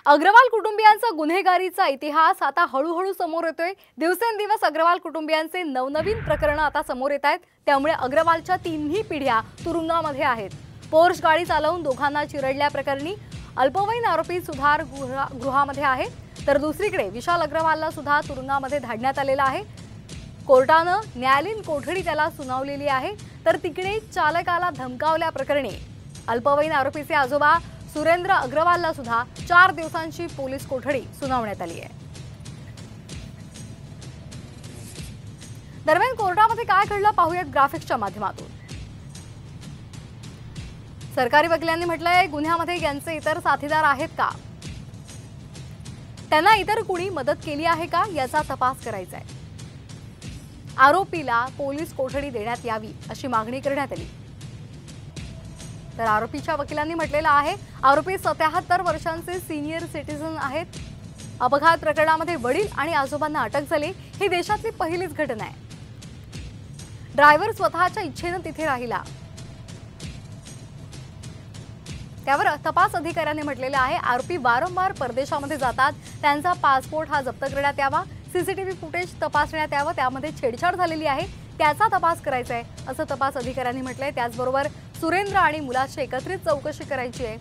अग्रवाल कुटुंबियांचा गुन्हेगारीचा इतिहास आता हळूहळू समोर येतोय। दिवसेंदिवस अग्रवाल कुटुंबियांचे नवनवीन प्रकरण आता समोर येत आहेत। त्यामुळे अग्रवालच्या तिन्ही पिढ्या तुरुंगामध्ये आहेत। पोर्श गाडी चालवून दोघांना चिरडल्या प्रकरणी अल्पवयीन आरोपी सुधार गृहामध्ये आहे, तर दुसरीकडे विशाल अग्रवालला सुद्धा तुरुंगामध्ये धाडण्यात आलेला आहे। कोर्टाने न्यायालयीन कोठडी त्याला सुनावलेली आहे, तर तिकडे चालकाला धमकावल्या प्रकरणी अल्पवयीन आरोपीचे आजोबा सुरेंद्र अग्रवालला सुद्धा 4 दिवसांची पोलीस कोठडी सुनावण्यात आली आहे। दरम्यान कोर्टामध्ये काय घडलं पाहूयात ग्राफिक्सच्या माध्यमातून। सरकारी वकिलांनी म्हटलंय, गुन्ह्यामध्ये यांचे इतर साथीदार आहेत का, त्यांना इतर कुणी मदत केली आहे का याचा तपास करायचा आहे। आरोपीला पोलीस कोठडी देण्यात यावी अशी मागणी करण्यात आली। तर आरोपीच्या वकिलांनी म्हटलेलं आहे, आरोपी 77 वर्षांचे सीनियर सिटीजन आहेत। अपघात प्रकरणामध्ये वडील आणि आजोबांना अटक झाली, ही देशातली पहिलीच घटना आहे। ड्रायव्हर स्वतःच्या इच्छेने तिथे राहिला, त्यावर तपास अधिकाऱ्यांनी म्हटलेलं आहे, आरोपी वारंवार परदेशामध्ये जातात, त्यांचा पासपोर्ट हा जप्त करण्यात यावा, सीसीटीव्ही फुटेज तपासण्यात यावं, त्यामध्ये छेडछाड झालेली आहे त्याचा तपास करायचा आहे असं तपास अधिकाऱ्यांनी म्हटलंय। त्याचबरोबर सुरेंद्र आणि मुलाची एकत्रित चौकशी करायची आहे।